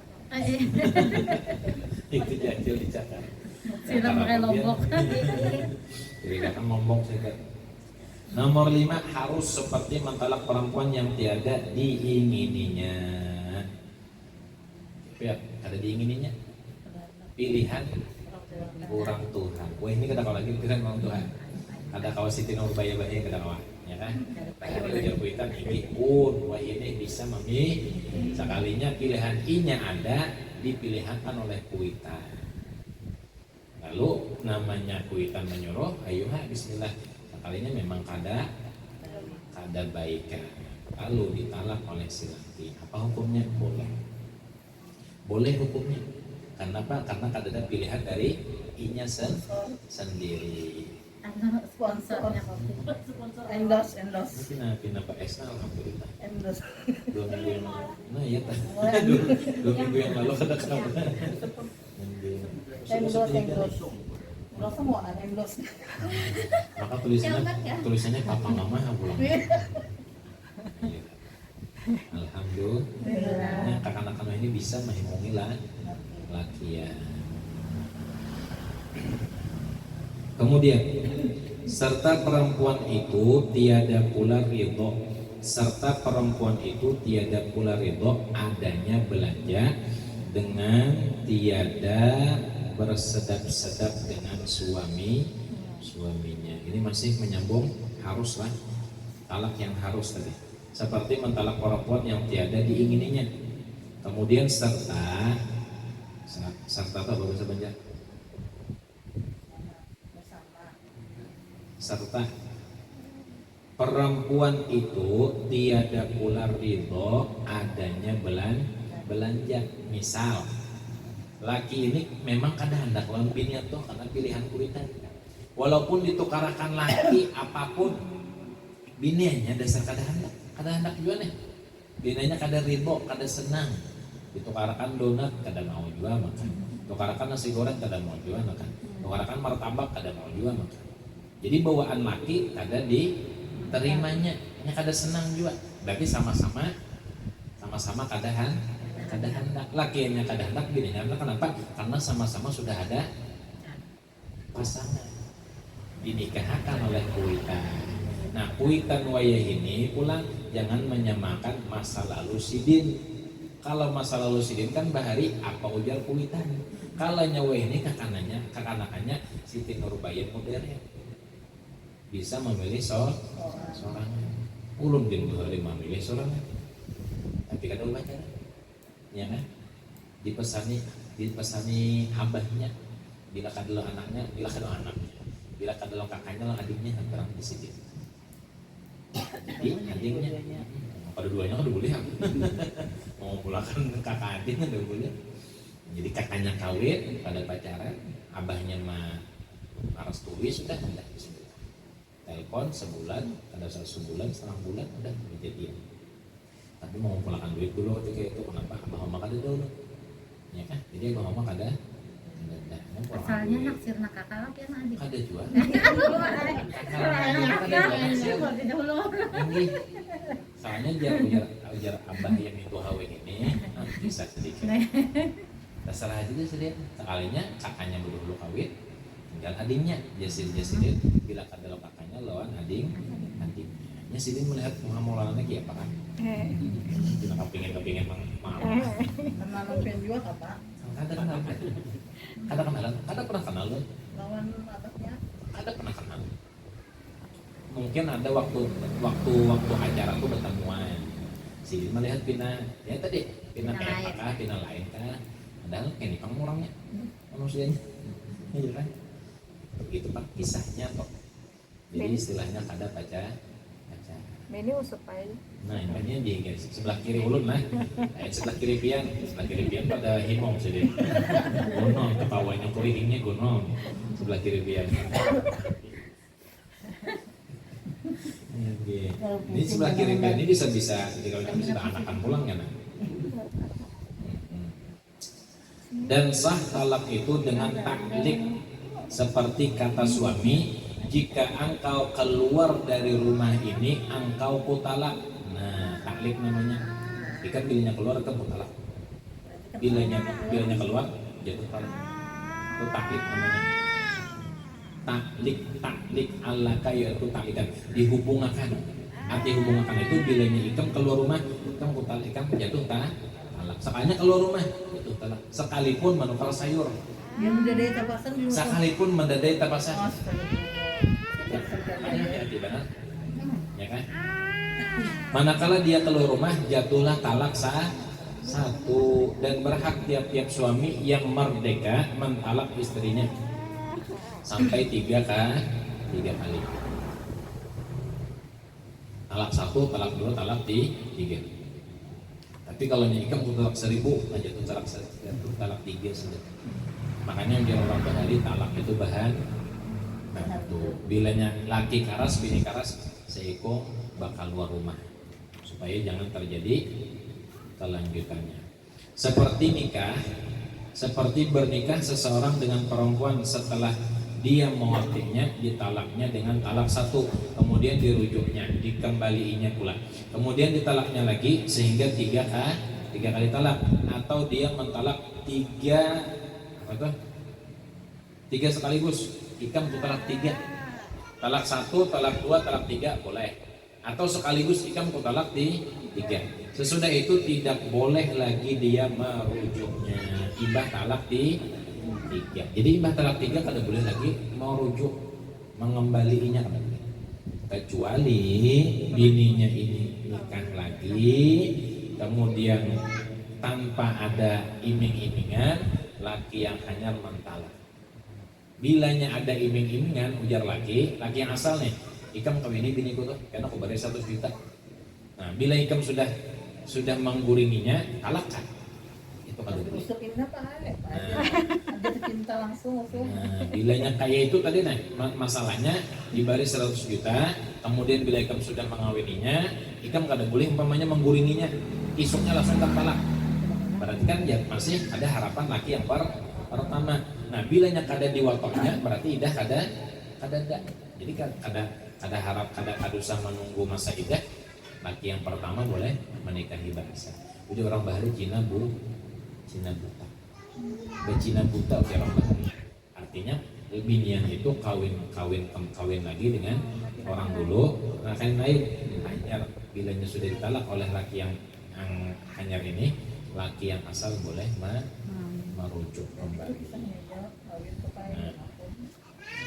Itu jajil dicakar. Siram pakai lombok. Jadi kata ngomong saya. Nomor 5, harus seperti mentalak perempuan yang tiada diingininya. Lihat, ada diingininya. Pilihan orang Tuhan. Wah ini kata kau lagi pilihan orang Tuhan. Ada kau Siti Nurbaya-baya kata kau, ya kan? Ada ujar kuitan ini wah ini bisa memilih. Sekalinya pilihan I-nya ada dipilihankan oleh kuitan. Lalu namanya kuitan menyuruh, ayo bismillah. Sekalinya memang kada baikan. Lalu ditalak oleh si laki. Apa hukumnya? Boleh hukumnya. Karena apa? Karena kada ada pilihan dari I-nya sendiri. Sponsornya kopi. Endorse. Pindah Pak Esna alhamdulillah. Endorse. 2 minggu yang lalu. Nah iya tak. 2 minggu yang lalu ada kenapa? Endorse. Udah semua ada endorse. Maka tulisannya papa mama pulang. Iya. Alhamdulillah. Kakak-kakak ini bisa menghubungi lakian. Kemudian serta perempuan itu tiada pula ridho adanya belanja dengan tiada bersedap-sedap dengan suaminya. Ini masih menyambung haruslah talak yang harus tadi. Seperti mentalak perempuan yang tiada diingininya. Kemudian serta apa bahasa Banjar? Serta perempuan itu tiada pula ridho adanya belanja. Misal laki ini memang kada hendak lawan bini tuh karena pilihan kuitan. Walaupun ditukarakan laki apapun, bininya dasar kada hendak juga nih. Bininya kada ridho, kada senang. Ditukarakan donat kada mau juga makan. Tukarakan nasi goreng kada mau juga makan. Tukarakan martabak kada mau juga makan. Jadi bawaan laki kada diterimanya, kada senang juga. Berarti sama-sama kada hendak. Lakinya kada hendak, bininya hendak. Kenapa? Karena sama-sama sudah ada pasangan. Dinikahkan oleh kuitan. Nah, kuitan wayah ini pulang jangan menyamakan masa lalu sidin. Kalau masa lalu sidin kan bahari apa ujar kuitan. Kalau nyawa ini kakanakannya Siti Nurbaya modern. Bisa memilih seorang. Ulun bin Bukhari memilih seorang. Tapi kada pacaran. Ya kan? Dipesani abahnya bila kada anaknya, bila kada kakaknya, adiknya terang di sini. Jadi adiknya pada duanya kan boleh mau pulakan kakak adiknya udah boleh. Jadi kakaknya kawin pada pacaran, abahnya mah marastui sudah disebut. Telepon sebulan, ada sebulan, setengah bulan udah kejadian. Tapi mau mengumpulkan duit dulu ketika itu, kenapa? Abah mama kada dulu, ya kan? Jadi abah mama kada. Asalnya naksir nak kakak lagi yang adik. Kada jual. Soalnya ujar abah yang itu hawin ini bisa sedikit. Terserah aja sedikit. Sekalinya kakaknya dulu kawin. Tinggal adingnya Jasidin bila kada lo kakaknya lawan adingnya. Jasidin melihat muhammad lagi apa kan? Kita kepingin mau. Kenalan pengen juga apa? Kada pernah kenal lo. Lawan abahnya. Kada pernah kenal. Mungkin ada waktu acara tuh bertemuan. Sidin melihat pina kayak apa pina lain kah? Padahal ini kamu orangnya manusianya. Iya kan? Begitu Pak kisahnya kok. Jadi istilahnya kada pacar. Ini usuk aja. Nah ini dia guys, sebelah kiri ulun lah. Sebelah kiri pian pada himong sedih. Gonong ketawanya kurihingnya gonong. Sebelah kiri pian. Ini sebelah kiri pian ini bisa ketika kami sudah anakan pulang kan. Dan sah talak itu dengan taklik, seperti kata suami, jika engkau keluar dari rumah ini engkau kutalak. Nah, taklik namanya. Jika bilanya keluar itu kutalak. Bilanya keluar jatuh talak. Itu taklik namanya. Taklik alaka, yaitu taklikan, dihubungkan. Arti hubungkan itu bilanya ikam keluar rumah, ikam kutalak, ikam jatuh talak. Sekalinya keluar rumah itu talak. Sekalipun menukar sayur. Dia mendadai tapasan di rumah. Sekalipun mendadai tapasan. Astagfirullah. Hati-hati benar. Ya kan? Manakala dia keluar rumah jatuhlah talak satu, dan berhak tiap-tiap suami yang merdeka mentalak istrinya sampai 3 kali. Talak 1, talak 2, talak 3. Tapi kalau nikah talak 1000, nah jatuh talak 3 sudah. Makanya dia orang Bahari talak itu bahan tuh. Bilanya laki karas, bini karas, seiko bakal luar rumah supaya jangan terjadi kelanjutannya. Seperti nikah, seperti bernikah seseorang dengan perempuan setelah dia mewatinya, ditalaknya dengan talak 1, kemudian dirujuknya, dikembaliinya pula, kemudian ditalaknya lagi sehingga 3 kali talak, atau dia mentalak 3 sekaligus. Ikam tuh talak 3, talak 1, talak 2, talak 3 boleh, atau sekaligus ikam tuh talak 3. Sesudah itu tidak boleh lagi dia merujuknya, ibah talak 3. Jadi ibah talak 3 kada boleh lagi mau rujuk, mengembaliinya kada boleh, kecuali bininya ini nikah lagi kemudian tanpa ada iming-imingan, laki yang hanya mentalak. Bilanya ada iming-imingan, ujar laki yang asal nih, ikam kawini biniku tuh karena aku beri 100 juta. Nah, bila ikam sudah mengguringinya, talakkan. Itu kada boleh. Usukin apa ada cinta langsung. Nah, bilanya kaya itu tadi masalahnya diberi 100 juta, kemudian bila ikam sudah mengawininya, ikam kada boleh umpamanya mengguringinya, isuknya langsung talak. Berarti kan ya masih ada harapan laki yang pertama. Nah, bilanya kada diwatoknya berarti idah kada. Jadi kada harap, kada usah menunggu masa idah. Laki yang pertama boleh menikahi bangsa. Jadi orang Bahari Cina buta. Becina buta orang Bahari. Artinya binian itu kawin lagi dengan orang dulu. Nah, kan lain hanyar, bilanya sudah ditalak oleh laki yang hanyar ini, laki yang asal boleh merujuk kembali. Nah,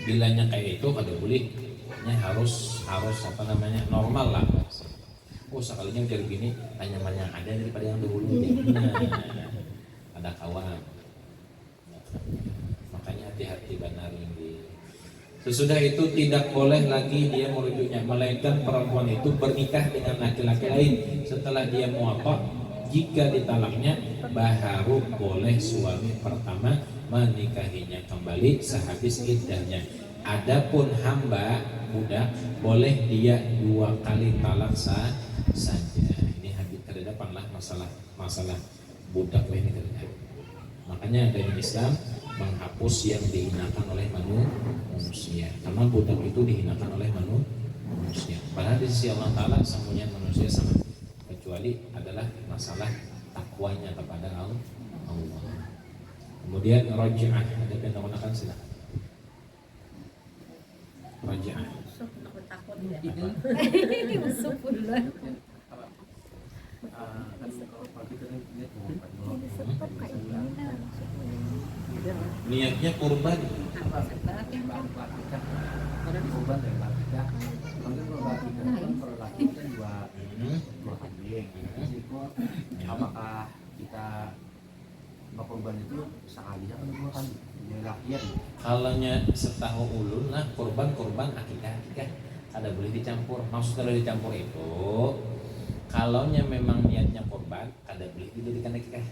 bilanya kayak itu kada boleh, harus apa namanya, normal lah. Oh, sekalinya dari gini hanya yang ada daripada yang dahulu. Nah, ada kawan. Makanya hati-hati benar ini. Sesudah itu tidak boleh lagi dia merujuknya, melainkan perempuan itu bernikah dengan laki-laki lain setelah dia muatak. Jika ditalaknya, baru boleh suami pertama menikahinya kembali sehabis iddahnya. Adapun hamba budak boleh dia 2 kali talak saja. Ini habis kedepan lah masalah budak ini kedepan. Makanya dari Islam menghapus yang dihinakan oleh manusia, karena budak itu dihinakan oleh manusia. Padahal di sisi Allah Taala semuanya manusia sama, kecuali adalah masalah takwanya kepada Allah. Kemudian roji'ah, ada yang menggunakan silakan. Roji'ah. Ini masuk duluan. Niatnya kurban. Apakah kita berkorban itu sekali atau 2 kali? Kalaunya setahu ulun lah kurban akikah ada boleh dicampur. Maksud kalau dicampur itu kalaunya memang niatnya kurban ada boleh dijadikan akikah.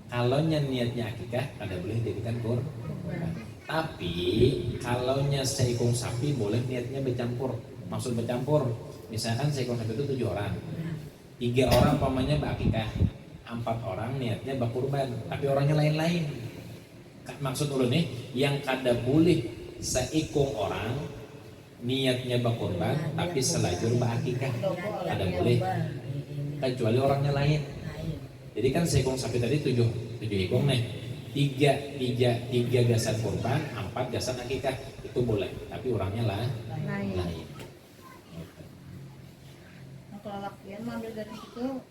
Kalaunya niatnya akikah ada boleh dijadikan kurban. Tapi kalaunya seekor sapi boleh niatnya bercampur. Maksud bercampur, misalkan seekor sapi itu 7 orang, 3 orang pamannya berakikah, 4 orang niatnya bakurban, tapi orangnya lain-lain. Maksud ulun nih, yang kada boleh seikung orang niatnya bakurban, tapi selajur bakikah kada boleh, kecuali orangnya lain. Jadi kan seikung sapi tadi 7 ikung nih, 3 gasan kurban, 4 gasan akikah itu boleh, tapi orangnya lain. Nah, kalau lakian ambil dari situ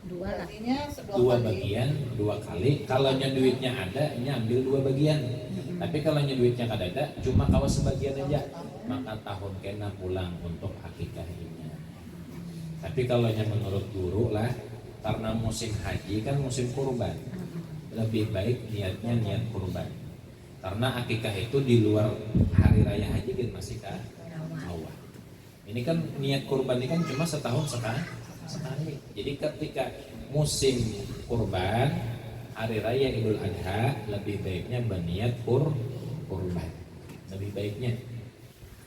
Dua lah. baginya 2 bagian 2 kali. Kalau duitnya ada, ini ambil 2 bagian. Tapi kalau duitnya kada ada, cuma kawas sebagian aja, maka tahun kena pulang untuk akikahnya. Tapi kalau menurut guru lah, karena musim haji kan musim kurban, lebih baik niatnya niat kurban. Karena akikah itu di luar hari raya haji kan masih awal. Ini kan niat kurban ini kan cuma setahun sekali. Jadi ketika musim kurban, hari raya Idul Adha, lebih baiknya berniat kurban. Lebih baiknya.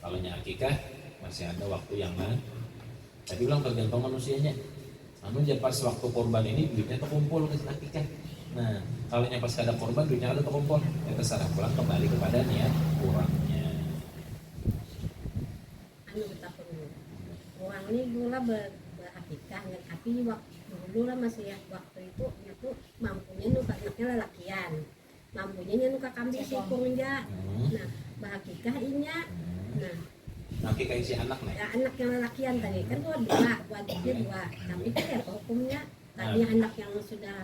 Kalau akikah masih ada waktu yang lain. Tapi bilang tergantung manusianya. Namun pas waktu kurban ini duitnya terkumpul ke akikah. Nah, kalau pas ada kurban duitnya ada terkumpul, ya terserah, pulang kembali kepada niat kurangnya. Anu betapa dulu. Orang ini gula berakikah, tapi waktu dulu lah masih ya, waktu itu mampunya nuka anaknya lelakian, mampunya nuka kambing sikung aja. Nah, berakikah inya. Nah, akikah isi anak nih. ya, anak yang lelakian tadi kan dua, wajibnya 2. Tapi kan ya hukumnya tadinya anak yang sudah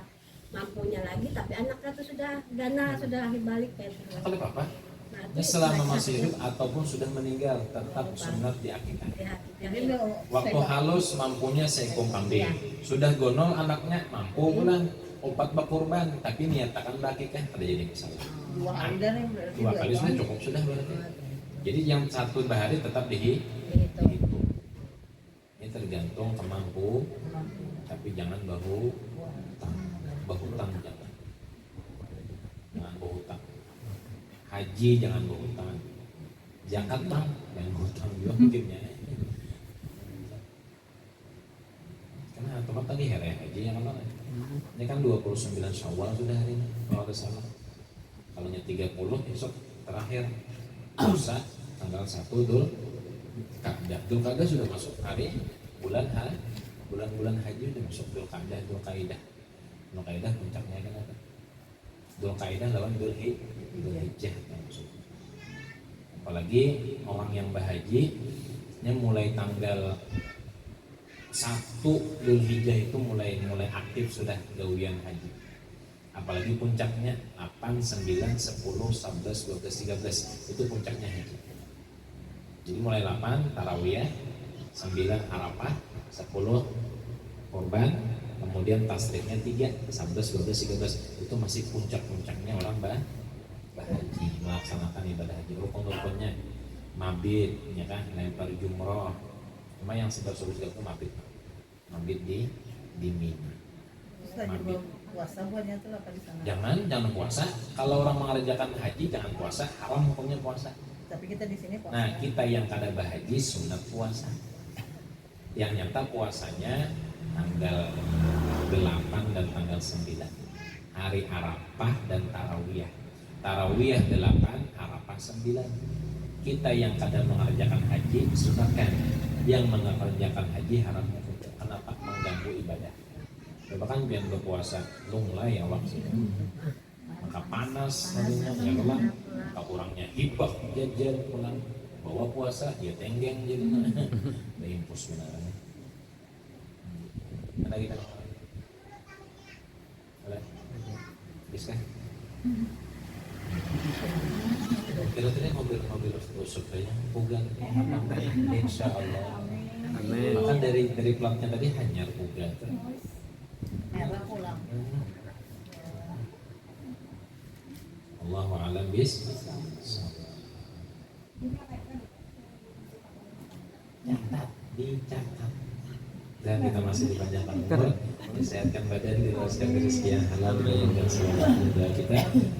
mampunya lagi, tapi anaknya tuh sudah dana sudah balik kayak gitu. Kalau apa? Nah, Ya, selama masih hidup ataupun sudah meninggal tetap sunat di akikah. jadi Waktu halus mampunya seekor kambing, sudah gonol anaknya mampu pulang 4 bakurban, tapi niatakan akikah ada jadi masalah. 2 kali dan yang berarti 2 kali sudah cukup sudah berarti. Jadi yang 1 bahari tetap dihitung. Ini tergantung kemampu, tapi jangan bahu tang jangan. Jangan bahu tang. Haji jangan bawa hutang, zakat bang jangan bawa hutang juga mungkinnya. Karena tempat tadi hari haji yang apa? Ini kan 29 Syawal sudah hari ini kalau ada salah. Kalau 30 besok terakhir lusa tanggal 1 Dzul Qa'dah sudah masuk hari bulan haji sudah masuk Dzul Qa'dah puncaknya kan apa? Dzul Qa'dah lawan Dzul Hijjah. Apalagi orang yang berhaji mulai tanggal 1 Dzul Hijjah itu mulai aktif sudah gawian haji. Apalagi puncaknya 8, 9, 10, 11, 12, 13 itu puncaknya haji. Jadi mulai 8 tarawih, 9 Arafah, 10 korban, kemudian tasriknya 3, 11, 12, 13 itu masih puncak-puncaknya orang berhaji, melaksanakan ibadah haji. Rukun-rukunnya mabit, ya kan, lempar jumroh. Cuma yang sebaru itu mabit di Mina. Mabit. Puasa buatnya tuh apa di sana? Jangan puasa. Kalau orang mengerjakan haji jangan puasa, haram hukumnya puasa. Tapi kita di sini puasa. Nah, kita yang kada berhaji sunat puasa. Yang nyata puasanya tanggal 8 dan tanggal 9. Hari Arafah dan Tarawiyah. Tarawiyah 8, Arafah 9. Kita yang kada mengerjakan haji sunatkan. Yang mengerjakan haji haram hukumnya. Kenapa? Mengganggu ibadah. Coba kan biar berpuasa lu mulai ya waktu maka panas tadinya ya lelah, maka kurangnya hibah jajan pulang bawa puasa ya tenggeng jadi ada impus beneran. Ada kita ada bisa kira-kira mobil rusuk kayaknya pugan insya Allah. Maka dari platnya tadi hanyar pugan. Merah pulang. Allahu a'lam bis. Catat, dicatat. Dan kita masih dipanjangkan umur, disehatkan badan, diluruskan rezeki yang halal, dan selamat muda kita.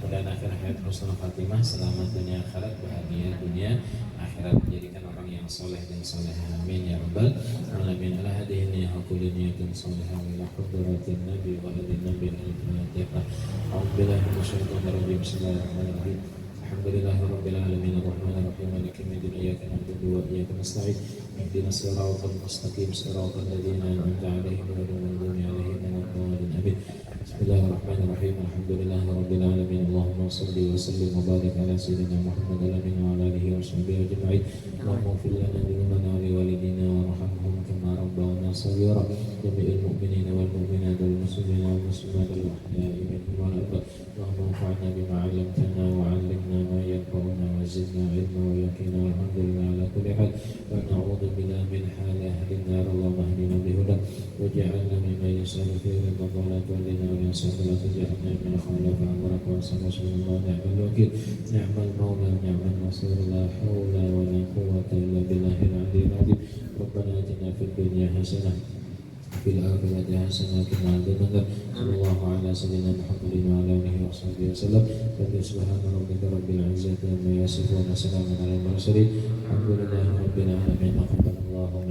Dan akhir hayat husnul khatimah, selamat dunia akhirat, bahagia dunia akhirat, menjadikan orang yang soleh dan solehah. Amin ya rabbal alamin. Ala hadihi hakul niyatin solehah wa ila hudratin nabi wa ladin nabi al-fatihah. A'udzubillahi minasyaitonir rajim. Bismillahirrahmanirrahim. Alhamdulillahi rabbil alamin arrahmanir rahim maliki yaumiddin iyyaka na'budu wa iyyaka nasta'in ihdinas siratal mustaqim siratal ladzina an'amta 'alaihim ghairil maghdubi 'alaihim waladdallin amin. Bismillahirrahmanirrahim. Alhamdulillahi rabbil alamin. Allahumma shalli wa sallim wa barik ala sayyidina Muhammad wa ala alihi wa sahbihi ajma'in. Allahumma ighfir lana dhunubana wa liwalidina warhamhum kama rabbawna shaghira. Jami'il mu'minina wal mu'minat wal muslimina wal muslimat wal ahya'i minhum wal amwat. Allahumma anfa'na bima 'allamtana wa 'allimna ma yanfa'una wa zidna 'ilma wa yaqina walhamdulillah ala kulli hal. Wa na'udzu billahi min hali ahli an-nar. Allahumma ihdina bihudak waj'alna mimman yas'alu fi ridwanak wa lana wa yas'alu la taj'alna min khalafa amrak wa sallallahu ni'mal wakil ni'mal maula ni'mal nasir la hawla wa la quwwata illa billahil 'aliyyil 'azim. Rabbana atina fid dunya hasanah fil akhirati hasanah wa qina adzabannar. Sallallahu ala sayyidina Muhammadin wa ala alihi wa sahbihi wasallam. Subhana rabbika rabbil izzati amma yasifun wa salamun alal mursalin. Alhamdulillahi rabbil alamin. Alhamdulillah.